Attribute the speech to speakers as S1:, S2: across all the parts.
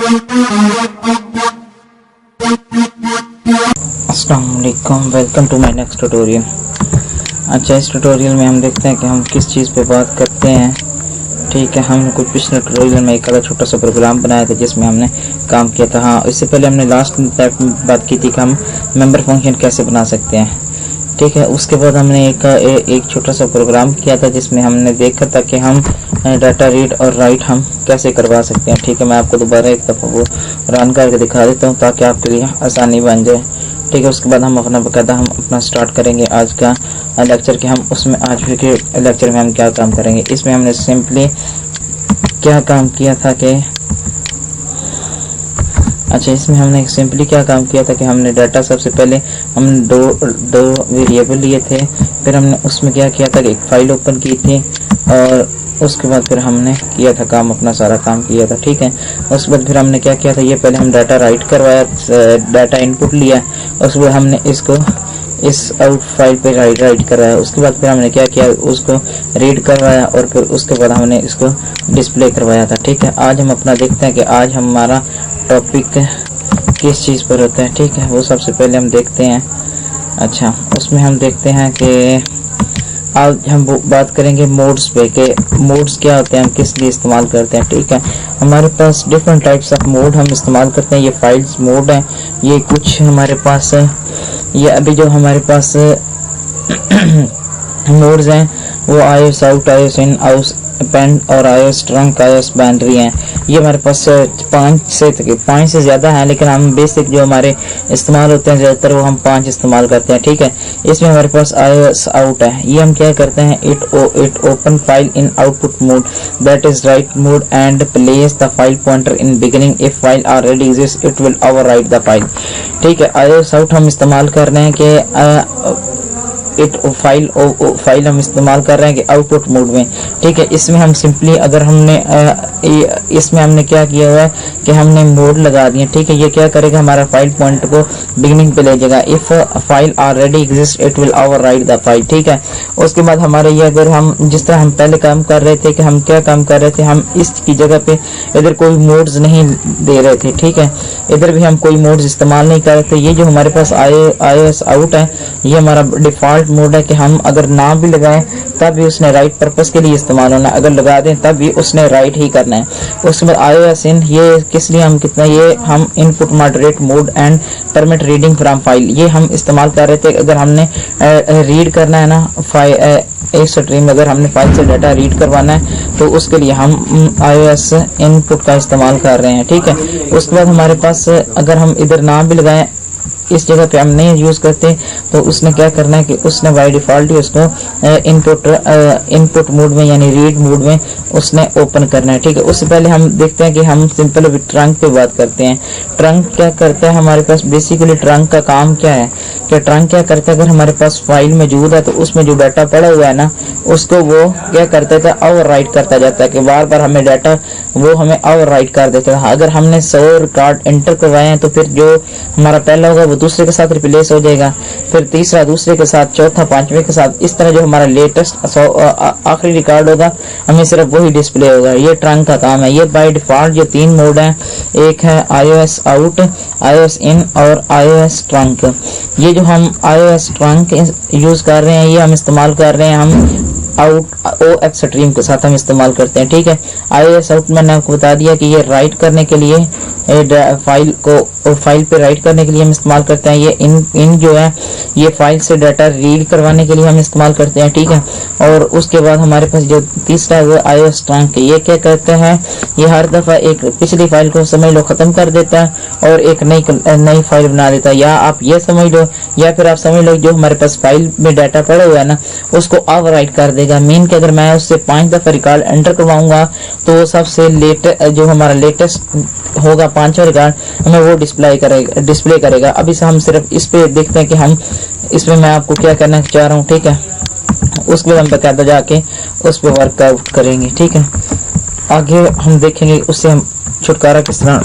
S1: अस्सलाम वालेकुम, welcome to my next tutorial. अच्छा, इस ट्यूटोरियल में हम देखते हैं कि हम किस चीज़ पे बात करते हैं। ठीक है, हम कुछ पिछले ट्यूटोरियल में एक छोटा सा प्रोग्राम बनाया था जिसमें हमने काम किया था। हाँ, इससे पहले हमने लास्ट बात की थी कि हम मेंबर फंक्शन कैसे बना सकते हैं। ठीक है, उसके बाद हमने एक छोटा सा प्रोग्राम किया था जिसमें हमने देखा था कि हम डाटा रीड और राइट हम कैसे करवा सकते हैं। ठीक है, मैं आपको दोबारा एक दफ़ा वो रन करके दिखा देता हूँ ताकि आपके लिए आसानी बन जाए। ठीक है, उसके बाद हम अपना स्टार्ट करेंगे आज का लेक्चर कि हम उसमें आज के लेक्चर में हम क्या काम करेंगे। इसमें हमने सिंपली क्या काम किया था कि क्या काम किया था कि हमने डाटा सबसे पहले हम दो वेरिएबल लिए थे, फिर हमने उसमें क्या किया था कि एक फाइल ओपन की थी और उसके बाद फिर हमने किया था काम, अपना सारा काम किया था। ठीक है, उसके बाद फिर हमने क्या किया था, ये पहले हम डाटा राइट करवाया, डाटा इनपुट लिया, उसके बाद हमने इसको इस आउट फाइल पे राइट कराया। उसके बाद फिर हमने क्या किया, उसको रीड करवाया और फिर उसके बाद हमने इसको डिस्प्ले करवाया था। ठीक है, आज हम अपना देखते हैं कि आज हमारा टॉपिक किस चीज़ पर होता है। ठीक है, वो सबसे पहले हम देखते हैं। अच्छा, उसमें हम देखते हैं कि आज हम बात करेंगे मोड्स पे कि मोड्स क्या होते हैं, हम किस लिए इस्तेमाल करते हैं। ठीक है, हमारे पास डिफरेंट टाइप्स ऑफ मोड हम इस्तेमाल करते हैं। ये फाइल्स मोड है, ये कुछ हमारे पास ये अभी जो हमारे पास मोड्स हैं वो iOS आउट, iOS इन, iOS append और iOS ट्रंक, iOS बाइनरी हैं। ये हमारे पास 5 से ज़्यादा हैं, लेकिन हम बेसिक जो हमारे इस्तेमाल होते हैं ज़्यादातर वो हम 5 इस्तेमाल करते हैं। ठीक है, इसमें हमारे पास iOS आउट है। ये हम क्या करते हैं, it open file in output mode that is right mode and place the file pointer in beginning. If file already exist it will overwrite the file. ठीक है, iOS आउट हम इस्तेमाल कर रहे हैं कि फाइल हम इस्तेमाल कर रहे हैं कि आउटपुट मोड में। ठीक है, इसमें हम सिंपली अगर इसमें हमने क्या किया हुआ है कि हमने मोड लगा दिए। ठीक है, ये क्या करेगा, हमारा फाइल पॉइंट को बिगिनिंग पे ले जाएगा। If file already exist it will overwrite the file. ठीक है, उसके बाद हमारे ये अगर हम जिस तरह हम पहले काम कर रहे थे कि हम क्या काम कर रहे थे, हम इसकी जगह पे इधर कोई मोड्स नहीं दे रहे थे। ठीक है, इधर भी हम कोई मोड्स इस्तेमाल नहीं कर रहे थे। ये जो हमारे पास iOS आउट है, ये हमारा डिफॉल्ट मोड है कि हम अगर ना भी लगाएं तब भी उसने राइट पर्पस के लिए इस्तेमाल होना है, अगर लगा दें तब भी उसने राइट ही करना है। उसके बाद iOS इन, ये किस लिए हम ये हम input moderate mode and permit reading from file, ये हम इस्तेमाल कर रहे थे। अगर हमने रीड करना है ना एक स्ट्रीम, अगर हमने फाइल से डाटा रीड करवाना है तो उसके लिए हम iOS इनपुट का इस्तेमाल कर रहे हैं। ठीक है, उसके बाद हमारे पास अगर हम इधर नाम भी लगाएं, इस जगह पे हम नहीं यूज करते तो उसने क्या करना है कि उसने बाय डिफॉल्ट ही उसको इनपुट मोड में यानी रीड मोड में उसने ओपन करना है। ठीक है, उससे पहले हम देखते हैं कि हम सिंपल अभी ट्रंक पे बात करते हैं। ट्रंक क्या करता है, हमारे पास बेसिकली ट्रंक का काम क्या है कि ट्रंक क्या करता है, अगर हमारे पास फाइल मौजूद है तो उसमें जो डाटा पड़ा हुआ है ना उसको वो क्या करता था, ओवरराइट करता जाता है कि बार बार हमें डाटा वो हमें ओवरराइट कर देता था। अगर हमने 100 रिकॉर्ड एंटर करवाए हैं तो फिर जो हमारा पहला होगा वो दूसरे के साथ रिप्लेस हो जाएगा, फिर तीसरा दूसरे के साथ, चौथा पांचवें के साथ, इस तरह जो हमारा लेटेस्ट आखिरी रिकॉर्ड होगा हमें सिर्फ वही डिस्प्ले होगा। ये ट्रंक का काम है। ये बाय डिफॉल्ट जो 3 मोड हैं, एक है iOS आउट, iOS इन और iOS ट्रंक। ये जो हम iOS ट्रंक यूज कर रहे हैं ये हम इस्तेमाल कर रहे हैं हम OF स्ट्रीम के साथ हम इस्तेमाल करते हैं। ठीक है, iOS आउट मैंने आपको बता दिया कि ये राइट करने के लिए फाइल पे राइट करने के लिए हम इस्तेमाल करते हैं। ये इन जो है ये फाइल से डाटा रीड करवाने के लिए हम इस्तेमाल करते हैं। ठीक है, और उसके बाद हमारे पास जो तीसरा है वो iOS ट्रंक, ये क्या करते हैं, ये हर दफा एक पिछली फाइल को समझ लो खत्म कर देता है और एक नई फाइल बना देता है। या आप ये समझ लो या फिर आप समझ लो जो हमारे पास फाइल में डाटा पड़ा हुआ है ना उसको ओवरराइट कर देगा। मीन कि अगर मैं उससे 5 दफा रिकॉर्ड एंटर करवाऊंगा तो वो सबसे जो हमारा लेटेस्ट होगा 5वां रिकॉर्ड हमें वो डिस्प्ले करेगा। अब इसे हम सिर्फ इस पे देखते हैं कि हम इसमें मैं आपको क्या करना चाह रहा हूँ। ठीक है, उसके बाद हम बकायदा जाके उस पर वर्कआउट करेंगे। ठीक है, आगे हम देखेंगे उससे हम छुटकारा किस तरह।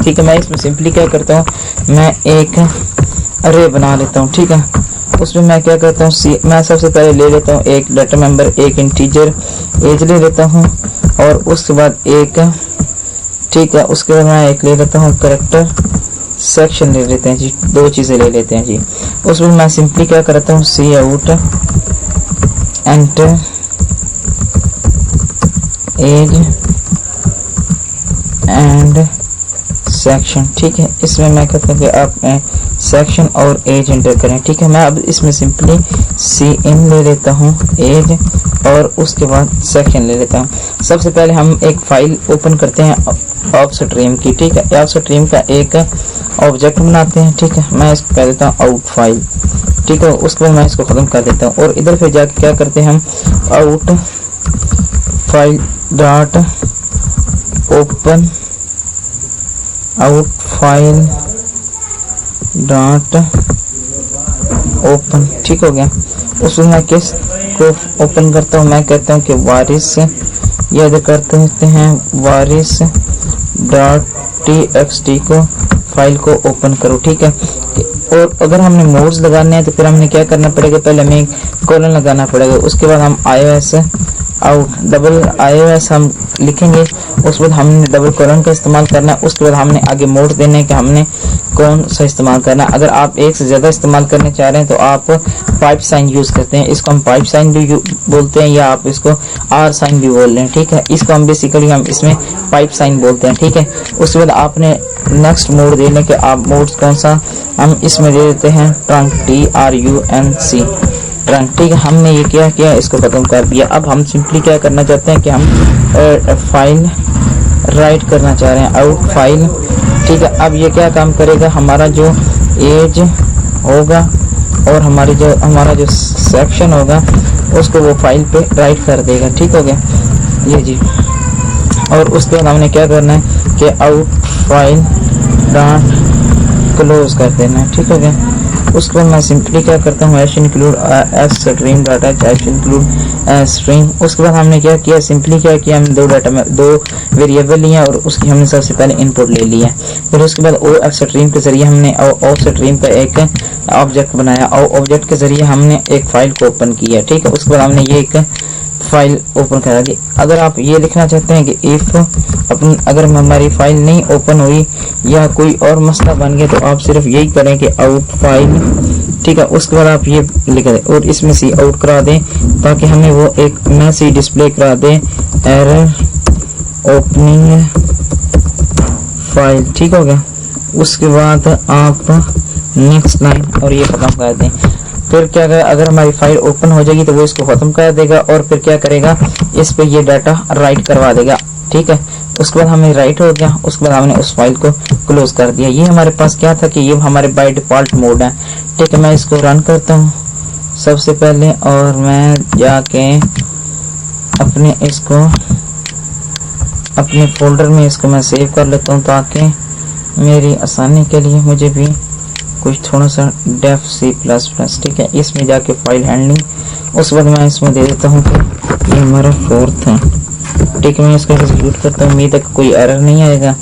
S1: ठीक है, मैं इसमें सिंपली क्या करता हूँ, मैं एक अरे बना लेता हूँ। ठीक है, उसमें मैं क्या करता हूँ, मैं सबसे पहले ले लेता हूँ एक डाटा मेंबर, एक इंटीजर एज ले लेता हूँ और उसके बाद एक ठीक है। उसके बाद मैं एक ले लेता हूँ करेक्टर सेक्शन ले लेते हैं जी, 2 चीजें ले लेते हैं जी। उसमें मैं सिंपली क्या करता हूँ, see out enter edge and section. ठीक है, इसमें मैं कहता हूँ कि आप सेक्शन और एज एंटर करें। ठीक है, मैं अब इसमें सिंपली सी इन ले लेता हूँ एज और उसके बाद सेक्शन ले लेता हूँ। सबसे पहले हम एक फाइल ओपन करते हैं ऑफ स्ट्रीम की। ठीक है, ऑफ स्ट्रीम का एक ऑब्जेक्ट बनाते हैं। ठीक है, मैं इसको कह देता हूँ आउट फाइल। ठीक है, उसके बाद मैं इसको खत्म कर देता हूँ और इधर पे जाके क्या करते हैं हम out file dot open out file dot open. ठीक हो गया। उसमें मैं किस को ओपन करता हूँ, मैं कहता हूँ कि वारिस, ये इधर करते हैं वारिस डॉट txt को फाइल को ओपन करो। ठीक है, और अगर हमने मोड्स लगाने हैं तो फिर हमने क्या करना पड़ेगा, पहले हमें कोलन लगाना पड़ेगा। उसके बाद हम iOS आउट डबल iOS हम लिखेंगे, उसके बाद हमने डबल कोलन का इस्तेमाल करना है। उसके बाद हमने आगे मोड देने कि हमने कौन सा इस्तेमाल करना है। अगर आप एक से ज्यादा इस्तेमाल करने चाह रहे हैं तो आप पाइप साइन यूज करते हैं, इसको हम पाइप साइन भी बोलते हैं या आप इसको आर साइन भी बोल रहे हैं। ठीक है, इसको हम बेसिकली हम इसमें पाइप साइन बोलते हैं। ठीक है, उसके बाद आपने नेक्स्ट मोड देने के आप मोड कौन सा, हम इसमें दे देते हैं ट्रंक TRUNC ट्रंक। ठीक है, हमने ये क्या किया, इसको खत्म कर दिया। अब हम सिंपली क्या करना चाहते हैं कि हम फाइल राइट करना चाह रहे हैं आउट फाइल। ठीक है, अब ये क्या काम करेगा, हमारा जो एज होगा और हमारा जो सेक्शन होगा उसको वो फाइल पे राइट कर देगा। ठीक हो गया ये जी। और उसके बाद हमने क्या करना है कि आउट फाइल डॉट क्लोज कर देना है। ठीक हो गया। उसके बाद मैं सिंपली क्या करता हूँ hash include stream data hash include stream. उसके बाद हमने क्या किया, सिंपली क्या किया, हमने दो वेरिएबल लिए और उसकी हमने सबसे पहले इनपुट ले लिया। फिर उसके बाद ओ स्ट्रीम के जरिए हमने ऑफ स्ट्रीम का एक ऑब्जेक्ट बनाया और ऑब्जेक्ट के जरिए हमने एक फाइल को ओपन किया। ठीक है, उसके बाद हमने ये एक फाइल ओपन करा दी। अगर आप ये लिखना चाहते हैं कि इफ अगर हमारी फाइल नहीं ओपन हुई या कोई और मसला बन गया तो आप सिर्फ यही करें कि आउट फाइल। ठीक है, उसके बाद आप ये लिख दें और इसमें सी आउट करा दें ताकि हमें वो एक मैसेज डिस्प्ले करा दें एरर ओपनिंग फाइल। ठीक हो गया। उसके बाद आप नेक्स्ट लाइन और ये खत्म कर दें। फिर क्या करें, अगर हमारी फाइल ओपन हो जाएगी तो वो इसको खत्म कर देगा और फिर क्या करेगा, इस पे ये डाटा राइट करवा देगा। ठीक है, उसके बाद हमें राइट हो गया। उसके बाद हमने उस फाइल को क्लोज कर दिया। ये हमारे पास क्या था कि ये हमारे बाय डिफॉल्ट मोड है। ठीक है, मैं इसको रन करता हूँ सबसे पहले और मैं जाके अपने फोल्डर में इसको मैं सेव कर लेता हूँ ताकि मेरी आसानी के लिए मुझे भी कुछ थोड़ा सा डेफ C++। ठीक है, इसमें जाके फाइल हैंडलिंग। उसके बाद मैं इसमें दे देता हूँ कि ये हमारा 4th है। ठीक है, मैं इसको एग्जीक्यूट करता हूँ, उम्मीद है कोई एरर नहीं आएगा।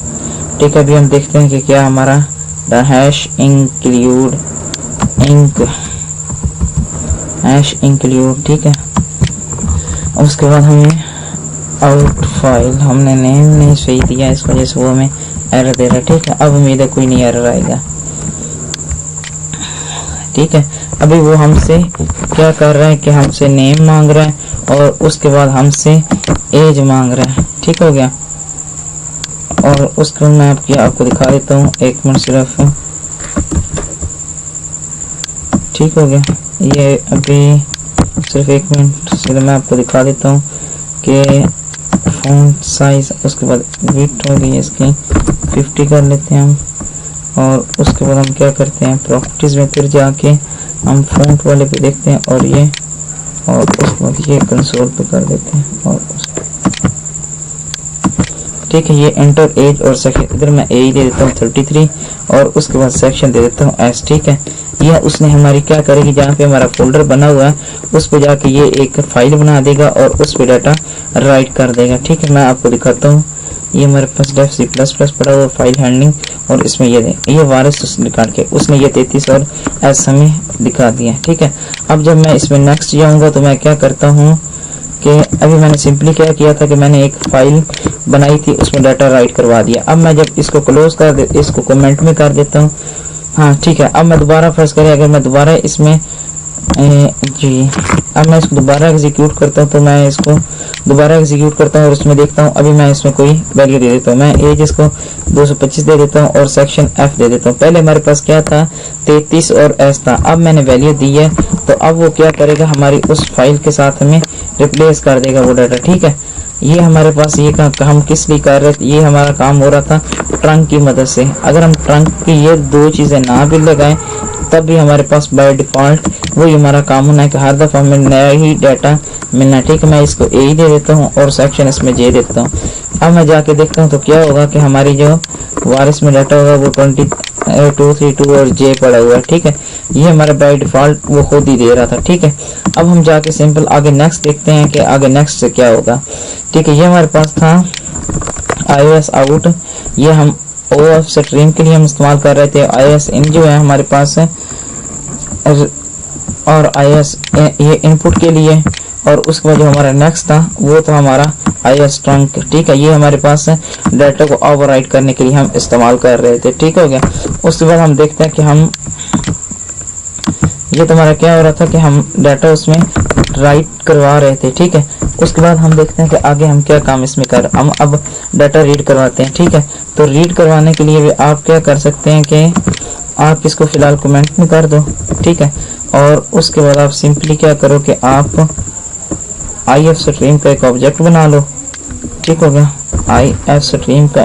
S1: ठीक है, अभी हम देखते हैं कि क्या हमारा हैश इंक्लूड। ठीक है, उसके बाद हमें आउट फाइल हमने नेम नहीं सही दिया, इस वजह से वो हमें एरर दे रहा है। ठीक है, अब उम्मीद है कोई नहीं एरर आएगा। ठीक है, अभी वो हमसे क्या कर रहा है कि हमसे नेम मांग रहा है और उसके बाद हमसे एज मांग रहा है। ठीक हो गया। और उसको मैं आपको दिखा देता हूँ, एक मिनट सिर्फ। ठीक हो गया, ये अभी सिर्फ एक मिनट सिर्फ मैं आपको दिखा देता हूँ कि फॉन्ट साइज, उसके बाद विड्थ हो गई इसकी 50 कर लेते हैं हम। और उसके बाद हम क्या करते हैं, प्रॉपर्टीज में फिर जाके हम फॉन्ट वाले पे देखते हैं और उसके बाद ये कंसोल पे कर देते हैं और ठीक है, ये एंटर एज और सेक्शन, इधर मैं एज दे देता हूँ 33 और उसके बाद सेक्शन दे देता हूँ एस। ठीक है, यह उसने हमारी क्या करेगी, जहाँ पे हमारा फोल्डर बना हुआ है उस पे जाके ये एक फाइल बना देगा और उस पे डाटा राइट कर देगा। ठीक है, मैं आपको दिखाता हूँ, ये हमारे पास डेफ C++ पड़ा हुआ फाइल हैंडलिंग और इसमें ये वायरस निकाल के उसने ये 33 और एस हमें दिखा दिया। ठीक है, अब जब मैं इसमें नेक्स्ट जाऊंगा तो मैं क्या करता हूँ कि अभी मैंने सिंपली क्या किया था कि मैंने एक फाइल बनाई थी, उसमें डाटा राइट करवा दिया। अब मैं जब इसको क्लोज कर इसको कमेंट में कर देता हूँ। हाँ ठीक है, अब मैं दोबारा फर्ज करें अगर मैं दोबारा इसमें जी अब मैं इसको दोबारा एग्जीक्यूट करता हूँ, तो मैं इसको दोबारा एग्जीक्यूट करता हूँ और उसमें देखता हूँ। अभी मैं इसमें कोई वैल्यू दे देता हूँ, मैं एज इसको 225 दे देता हूँ और सेक्शन एफ दे देता हूँ। पहले हमारे पास क्या था 33 और एस था, अब मैंने वैल्यू दी है तो अब वो क्या करेगा हमारी उस फाइल के साथ हमें रिप्लेस कर देगा वो डाटा। ठीक है, ये हमारे पास ये हम किस लिए कर रहे थे, ये हमारा काम हो रहा था ट्रंक की मदद से। अगर हम ट्रंक की ये दो चीजें ना भी लगाएं तब भी हमारे पास बाय डिफॉल्ट वही हमारा काम होना है कि हर दफा हमें नया ही डाटा मिलना। ठीक है, मैं इसको ए ही दे देता हूँ और सेक्शन इसमें जे देता हूँ। अब मैं जाके देखता हूँ तो क्या होगा कि हमारी जो वारिस में डाटा होगा वो 2232 और जे पड़ा हुआ है। ठीक है, ये हमारा बाय डिफॉल्ट वो खुद ही दे रहा था। ठीक है, अब हम जाके सिंपल आगे नेक्स्ट देखते हैं कि आगे नेक्स्ट से क्या होगा। ठीक है, ये हमारे पास था iOS आउट, ये हम OF स्ट्रीम के लिए हम इस्तेमाल कर रहे थे। iOS इन जो है हमारे पास है और iOS ये इनपुट के लिए, और उसके बाद जो हमारा नेक्स्ट था वो था हमारा iOS ट्रंक। ठीक है, ये हमारे पास डाटा को ओवरराइट करने के लिए हम इस्तेमाल कर रहे थे। ठीक हो गया, उसके बाद हम देखते हैं कि हम ये तुम्हारा क्या हो रहा था कि हम डाटा उसमें राइट करवा रहे थे। ठीक है, उसके बाद हम देखते हैं कि आगे हम क्या काम इसमें कर, हम अब डाटा रीड करवाते हैं। ठीक है, तो रीड करवाने के लिए भी आप क्या कर सकते हैं कि आप इसको फिलहाल कमेंट में कर दो। ठीक है, और उसके बाद आप सिंपली क्या करो कि आप IF स्ट्रीम का एक ऑब्जेक्ट बना लो। ठीक हो गया, IF स्ट्रीम का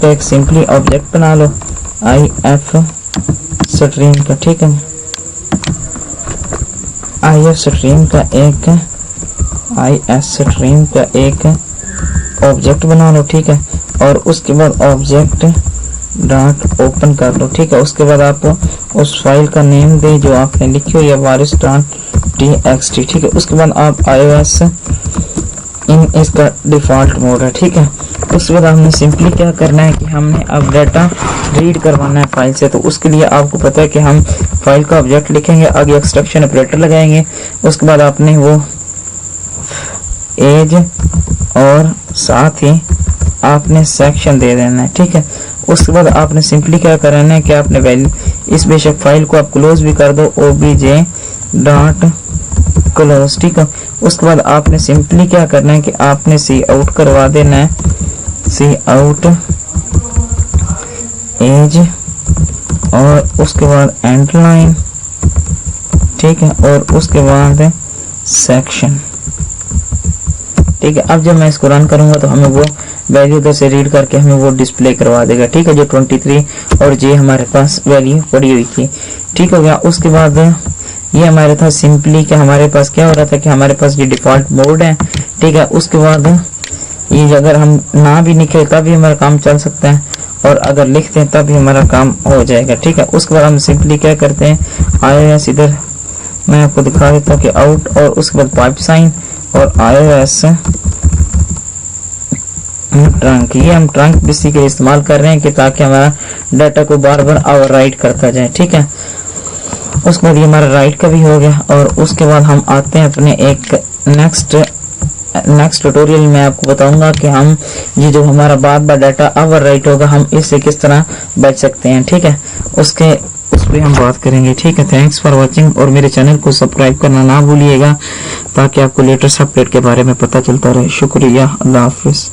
S1: एक सिंपली ऑब्जेक्ट बना लो IF स्ट्रीम का। ठीक है, IF स्ट्रीम का एक ऑब्जेक्ट बना लो। ठीक है, और उसके बाद ऑब्जेक्ट डॉट ओपन कर लो। ठीक है, उसके बाद आप उस फाइल का नेम दे जो आपने लिखी हुई है waris.txt। ठीक है, उसके बाद आप iOS इन इसका डिफॉल्ट मोड है। ठीक है, उसके बाद हमने सिंपली क्या करना है कि हमने अब डाटा रीड करवाना है फाइल से। तो उसके लिए आपको पता है कि हम फाइल का ऑब्जेक्ट लिखेंगे, आगे एक्सट्रैक्शन ऑपरेटर लगाएंगे, उसके बाद आपने वो एज और साथ ही आपने सेक्शन दे देना है। ठीक है, उसके बाद आपने सिंपली क्या करना है कि आपने वैल्यू इस बेशक फाइल को आप क्लोज भी कर दो obj डॉट क्लोज। ठीक है, उसके बाद आपने सिंपली क्या करना है कि आपने सी आउट करवा देना है, सी आउट एज और उसके बाद एंड लाइन। ठीक है, और उसके बाद सेक्शन। ठीक है, अब जब मैं इसको रन करूंगा तो हमें वो वैल्यू उधर से रीड करके हमें वो डिस्प्ले करवा देगा। ठीक है, जो 23 और जे हमारे पास वैल्यू पड़ी हुई थी। ठीक हो गया, उसके बाद ये हमारे था सिंपली कि हमारे पास क्या हो रहा था कि हमारे पास ये डिफॉल्ट मोड है। ठीक है, उसके बाद ये अगर हम ना भी लिखे तब भी हमारा काम चल सकता है और अगर लिखते हैं तब भी हमारा काम हो जाएगा। ठीक है, उसके बाद हम सिंपली क्या करते हैं iOS इधर मैं आपको दिखा देता हूँ कि आउट और उसके बाद पाइप साइन और iOS ट्रंक। ये हम ट्रंक इसी के इस्तेमाल कर रहे हैं कि ताकि हमारा डाटा को बार बार ओवरराइट करता जाए। ठीक है, उसके बाद ये हमारा राइट का भी हो गया और उसके बाद हम आते हैं अपने एक नेक्स्ट ट्यूटोरियल में आपको बताऊंगा कि हम ये जो हमारा बार बार डाटा ओवरराइट होगा हम इससे किस तरह बच सकते हैं। ठीक है, उस पर हम बात करेंगे। ठीक है, थैंक्स फॉर वाचिंग और मेरे चैनल को सब्सक्राइब करना ना भूलिएगा ताकि आपको लेटेस्ट अपडेट के बारे में पता चलता रहे। शुक्रिया, अल्लाह हाफिज।